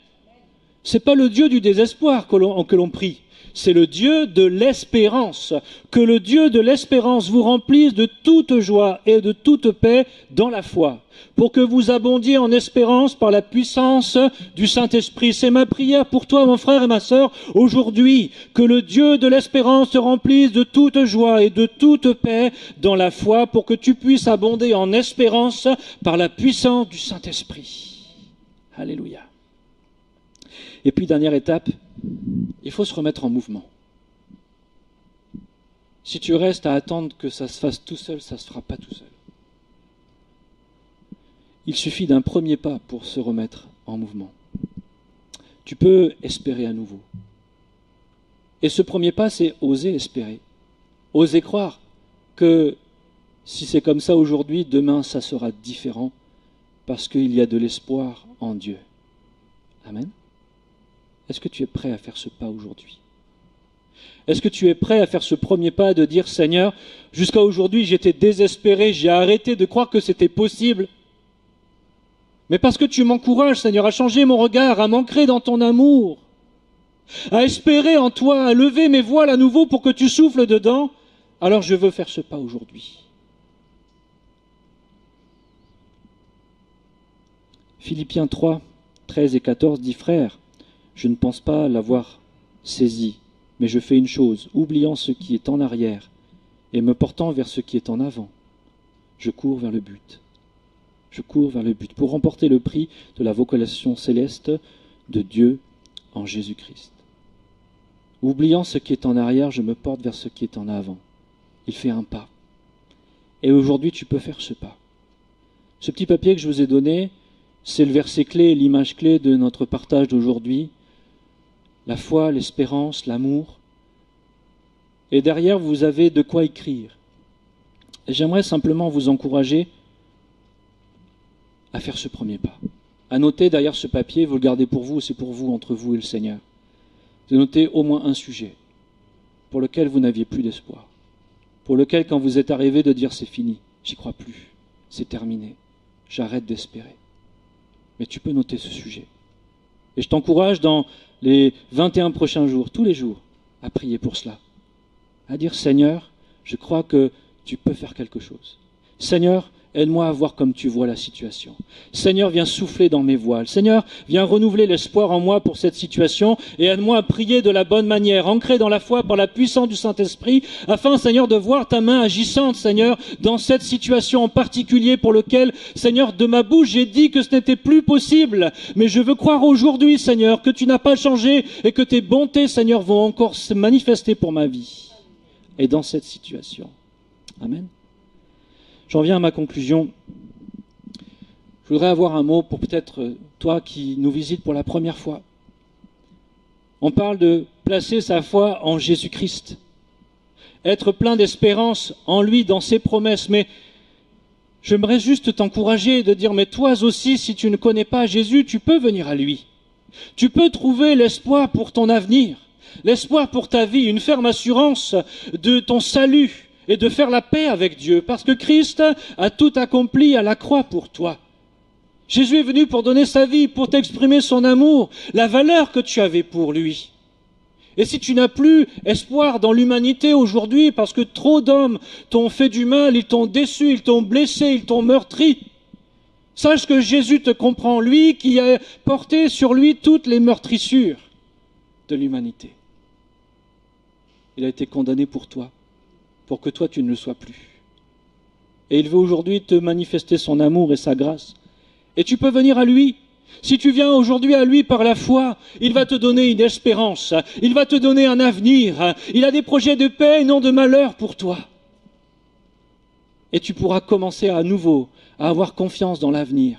c'est pas le Dieu du désespoir que l'on prie, c'est le Dieu de l'espérance. Que le Dieu de l'espérance vous remplisse de toute joie et de toute paix dans la foi, pour que vous abondiez en espérance par la puissance du Saint-Esprit. C'est ma prière pour toi, mon frère et ma sœur, aujourd'hui, que le Dieu de l'espérance te remplisse de toute joie et de toute paix dans la foi, pour que tu puisses abonder en espérance par la puissance du Saint-Esprit. Alléluia. Et puis, dernière étape, il faut se remettre en mouvement. Si tu restes à attendre que ça se fasse tout seul, ça ne se fera pas tout seul. Il suffit d'un premier pas pour se remettre en mouvement. Tu peux espérer à nouveau. Et ce premier pas, c'est oser espérer. Oser croire que si c'est comme ça aujourd'hui, demain, ça sera différent, parce qu'il y a de l'espoir en Dieu. Amen. Est-ce que tu es prêt à faire ce pas aujourd'hui? Est-ce que tu es prêt à faire ce premier pas de dire, Seigneur, jusqu'à aujourd'hui j'étais désespéré, j'ai arrêté de croire que c'était possible. Mais parce que tu m'encourages, Seigneur, à changer mon regard, à m'ancrer dans ton amour, à espérer en toi, à lever mes voiles à nouveau pour que tu souffles dedans, alors je veux faire ce pas aujourd'hui. Philippiens 3, 13 et 14 dit, Frères, je ne pense pas l'avoir saisi, mais je fais une chose, oubliant ce qui est en arrière et me portant vers ce qui est en avant. Je cours vers le but. Je cours vers le but pour remporter le prix de la vocation céleste de Dieu en Jésus-Christ. Oubliant ce qui est en arrière, je me porte vers ce qui est en avant. Il fait un pas. Et aujourd'hui, tu peux faire ce pas. Ce petit papier que je vous ai donné, c'est le verset clé, l'image clé de notre partage d'aujourd'hui. La foi, l'espérance, l'amour. Et derrière, vous avez de quoi écrire. Et j'aimerais simplement vous encourager à faire ce premier pas. À noter derrière ce papier, vous le gardez pour vous, c'est pour vous, entre vous et le Seigneur. De noter au moins un sujet pour lequel vous n'aviez plus d'espoir. Pour lequel, quand vous êtes arrivé, de dire c'est fini, j'y crois plus, c'est terminé, j'arrête d'espérer. Mais tu peux noter ce sujet. Et je t'encourage dans les 21 prochains jours, tous les jours, à prier pour cela. À dire, Seigneur, je crois que tu peux faire quelque chose. Seigneur, aide-moi à voir comme tu vois la situation. Seigneur, viens souffler dans mes voiles. Seigneur, viens renouveler l'espoir en moi pour cette situation et aide-moi à prier de la bonne manière, ancré dans la foi par la puissance du Saint-Esprit, afin, Seigneur, de voir ta main agissante, Seigneur, dans cette situation en particulier pour laquelle, Seigneur, de ma bouche, j'ai dit que ce n'était plus possible. Mais je veux croire aujourd'hui, Seigneur, que tu n'as pas changé et que tes bontés, Seigneur, vont encore se manifester pour ma vie et dans cette situation. Amen. J'en viens à ma conclusion. Je voudrais avoir un mot pour peut-être toi qui nous visites pour la première fois. On parle de placer sa foi en Jésus-Christ, être plein d'espérance en lui, dans ses promesses. Mais j'aimerais juste t'encourager de dire, mais toi aussi, si tu ne connais pas Jésus, tu peux venir à lui. Tu peux trouver l'espoir pour ton avenir, l'espoir pour ta vie, une ferme assurance de ton salut, et de faire la paix avec Dieu, parce que Christ a tout accompli à la croix pour toi. Jésus est venu pour donner sa vie, pour t'exprimer son amour, la valeur que tu avais pour lui. Et si tu n'as plus espoir dans l'humanité aujourd'hui, parce que trop d'hommes t'ont fait du mal, ils t'ont déçu, ils t'ont blessé, ils t'ont meurtri, sache que Jésus te comprend, lui qui a porté sur lui toutes les meurtrissures de l'humanité. Il a été condamné pour toi, pour que toi tu ne le sois plus. Et il veut aujourd'hui te manifester son amour et sa grâce. Et tu peux venir à lui. Si tu viens aujourd'hui à lui par la foi, il va te donner une espérance, il va te donner un avenir, il a des projets de paix et non de malheur pour toi. Et tu pourras commencer à nouveau à avoir confiance dans l'avenir.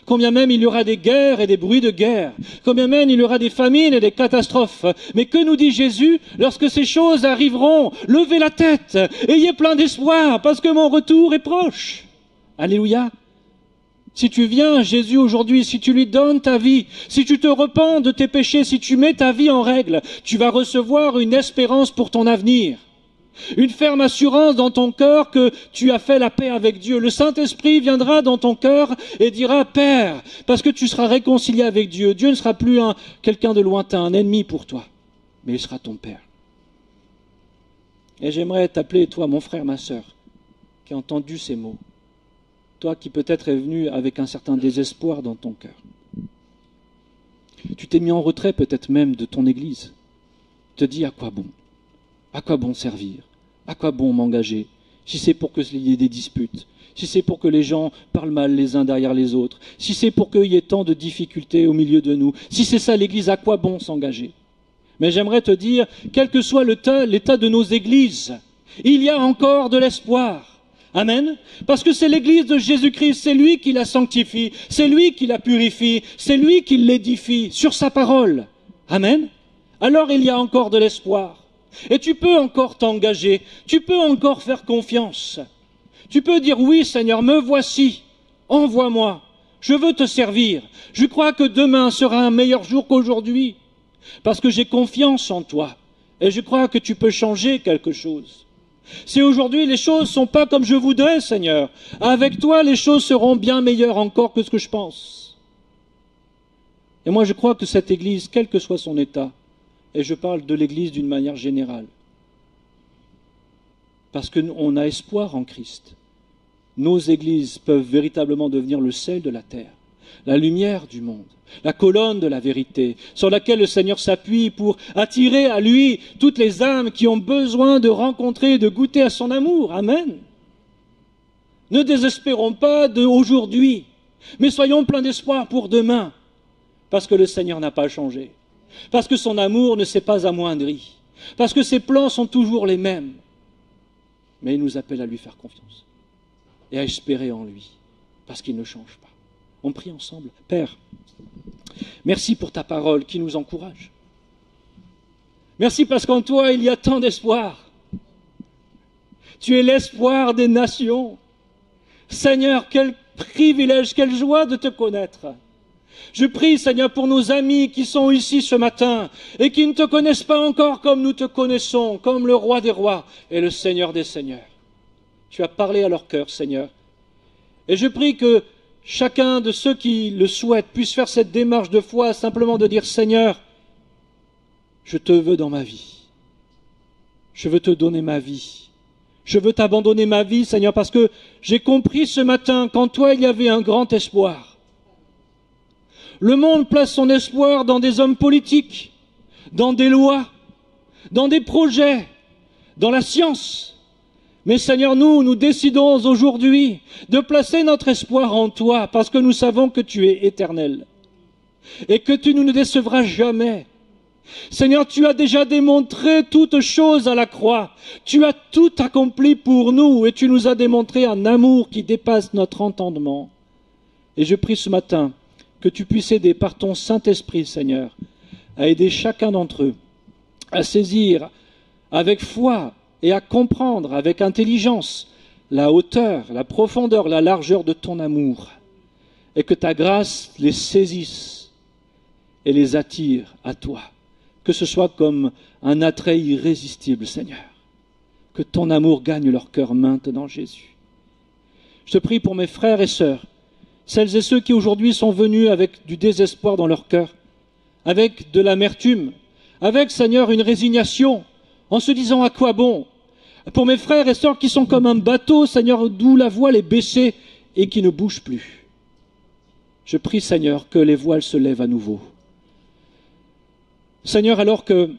Combien même il y aura des guerres et des bruits de guerre, combien même il y aura des famines et des catastrophes. Mais que nous dit Jésus lorsque ces choses arriveront? Levez la tête, ayez plein d'espoir, parce que mon retour est proche. Alléluia. Si tu viens à Jésus aujourd'hui, si tu lui donnes ta vie, si tu te repens de tes péchés, si tu mets ta vie en règle, tu vas recevoir une espérance pour ton avenir. Une ferme assurance dans ton cœur que tu as fait la paix avec Dieu. Le Saint-Esprit viendra dans ton cœur et dira « Père », parce que tu seras réconcilié avec Dieu. Dieu ne sera plus quelqu'un de lointain, un ennemi pour toi, mais il sera ton Père. Et j'aimerais t'appeler, toi, mon frère, ma sœur, qui a entendu ces mots. Toi qui peut-être es venu avec un certain désespoir dans ton cœur. Tu t'es mis en retrait peut-être même de ton église. Te dis à quoi bon? À quoi bon servir? À quoi bon m'engager? Si c'est pour qu'il y ait des disputes, si c'est pour que les gens parlent mal les uns derrière les autres, si c'est pour qu'il y ait tant de difficultés au milieu de nous, si c'est ça l'église, à quoi bon s'engager? Mais j'aimerais te dire, quel que soit l'état de nos églises, il y a encore de l'espoir. Amen. Parce que c'est l'église de Jésus-Christ, c'est lui qui la sanctifie, c'est lui qui la purifie, c'est lui qui l'édifie sur sa parole. Amen. Alors il y a encore de l'espoir. Et tu peux encore t'engager, tu peux encore faire confiance. Tu peux dire oui Seigneur, me voici, envoie-moi, je veux te servir. Je crois que demain sera un meilleur jour qu'aujourd'hui, parce que j'ai confiance en toi. Et je crois que tu peux changer quelque chose. Si aujourd'hui les choses ne sont pas comme je voudrais, Seigneur, avec toi les choses seront bien meilleures encore que ce que je pense. Et moi je crois que cette Église, quel que soit son état, et je parle de l'Église d'une manière générale, parce qu'on a espoir en Christ, nos églises peuvent véritablement devenir le sel de la terre, la lumière du monde, la colonne de la vérité, sur laquelle le Seigneur s'appuie pour attirer à lui toutes les âmes qui ont besoin de rencontrer, de goûter à son amour. Amen. Ne désespérons pas d'aujourd'hui, mais soyons pleins d'espoir pour demain, parce que le Seigneur n'a pas changé, parce que son amour ne s'est pas amoindri, parce que ses plans sont toujours les mêmes. Mais il nous appelle à lui faire confiance et à espérer en lui, parce qu'il ne change pas. On prie ensemble. Père, merci pour ta parole qui nous encourage. Merci parce qu'en toi, il y a tant d'espoir. Tu es l'espoir des nations. Seigneur, quel privilège, quelle joie de te connaître. Je prie, Seigneur, pour nos amis qui sont ici ce matin et qui ne te connaissent pas encore comme nous te connaissons, comme le roi des rois et le Seigneur des seigneurs. Tu as parlé à leur cœur, Seigneur. Et je prie que chacun de ceux qui le souhaitent puisse faire cette démarche de foi, simplement de dire, Seigneur, je te veux dans ma vie. Je veux te donner ma vie. Je veux t'abandonner ma vie, Seigneur, parce que j'ai compris ce matin qu'en toi il y avait un grand espoir. Le monde place son espoir dans des hommes politiques, dans des lois, dans des projets, dans la science. Mais Seigneur, nous décidons aujourd'hui de placer notre espoir en toi, parce que nous savons que tu es éternel et que tu ne nous décevras jamais. Seigneur, tu as déjà démontré toutes choses à la croix. Tu as tout accompli pour nous et tu nous as démontré un amour qui dépasse notre entendement. Et je prie ce matin que tu puisses aider par ton Saint-Esprit, Seigneur, à aider chacun d'entre eux à saisir avec foi et à comprendre avec intelligence la hauteur, la profondeur, la largeur de ton amour, et que ta grâce les saisisse et les attire à toi, que ce soit comme un attrait irrésistible, Seigneur, que ton amour gagne leur cœur maintenant, Jésus. Je te prie pour mes frères et sœurs, celles et ceux qui aujourd'hui sont venus avec du désespoir dans leur cœur, avec de l'amertume, avec, Seigneur, une résignation, en se disant à quoi bon. Pour mes frères et sœurs qui sont comme un bateau, Seigneur, d'où la voile est baissée et qui ne bouge plus. Je prie, Seigneur, que les voiles se lèvent à nouveau. Seigneur, alors que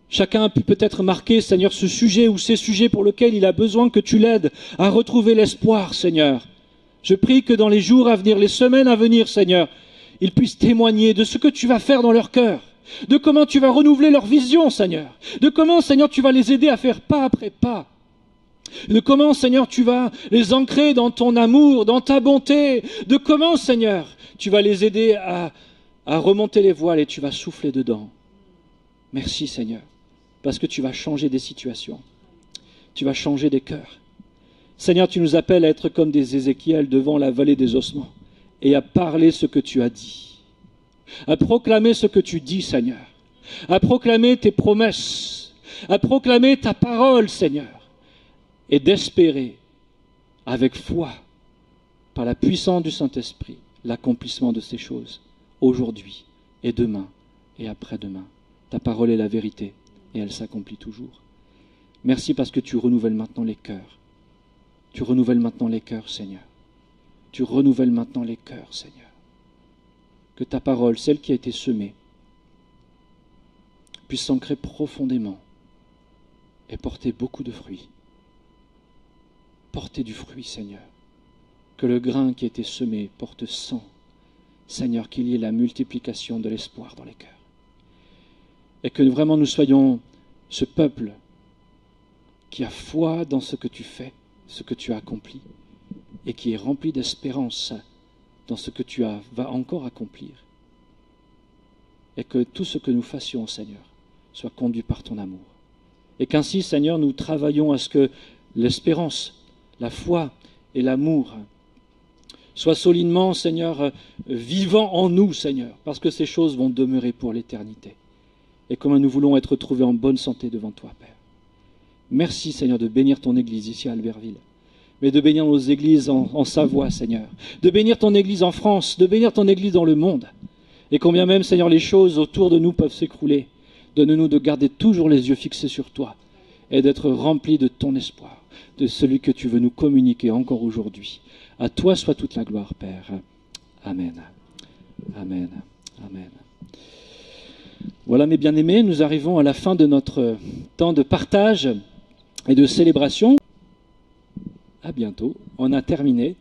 chacun a pu peut-être marquer, Seigneur, ce sujet ou ces sujets pour lesquels il a besoin que tu l'aides à retrouver l'espoir, Seigneur. Je prie que dans les jours à venir, les semaines à venir, Seigneur, ils puissent témoigner de ce que tu vas faire dans leur cœur, de comment tu vas renouveler leur vision, Seigneur, de comment, Seigneur, tu vas les aider à faire pas après pas, de comment, Seigneur, tu vas les ancrer dans ton amour, dans ta bonté, de comment, Seigneur, tu vas les aider à remonter les voiles et tu vas souffler dedans. Merci, Seigneur, parce que tu vas changer des situations, tu vas changer des cœurs. Seigneur, tu nous appelles à être comme des Ézéchiel devant la vallée des ossements et à parler ce que tu as dit, à proclamer ce que tu dis, Seigneur, à proclamer tes promesses, à proclamer ta parole, Seigneur, et d'espérer avec foi, par la puissance du Saint-Esprit, l'accomplissement de ces choses, aujourd'hui et demain et après-demain. Ta parole est la vérité et elle s'accomplit toujours. Merci parce que tu renouvelles maintenant les cœurs. Tu renouvelles maintenant les cœurs, Seigneur. Tu renouvelles maintenant les cœurs, Seigneur. Que ta parole, celle qui a été semée, puisse s'ancrer profondément et porter beaucoup de fruits. Porter du fruit, Seigneur. Que le grain qui a été semé porte 100. Seigneur, qu'il y ait la multiplication de l'espoir dans les cœurs. Et que vraiment nous soyons ce peuple qui a foi dans ce que tu fais, ce que tu as accompli, et qui est rempli d'espérance dans ce que tu vas encore accomplir. Et que tout ce que nous fassions, Seigneur, soit conduit par ton amour. Et qu'ainsi, Seigneur, nous travaillons à ce que l'espérance, la foi et l'amour soient solidement, Seigneur, vivants en nous, Seigneur, parce que ces choses vont demeurer pour l'éternité. Et comme nous voulons être trouvés en bonne santé devant toi, Père. Merci, Seigneur, de bénir ton Église ici à Albertville, mais de bénir nos églises en Savoie, Seigneur, de bénir ton Église en France, de bénir ton Église dans le monde. Et combien même, Seigneur, les choses autour de nous peuvent s'écrouler, donne-nous de garder toujours les yeux fixés sur toi et d'être remplis de ton espoir, de celui que tu veux nous communiquer encore aujourd'hui. À toi soit toute la gloire, Père. Amen. Amen. Amen. Voilà, mes bien-aimés, nous arrivons à la fin de notre temps de partage et de célébration. À bientôt, on a terminé.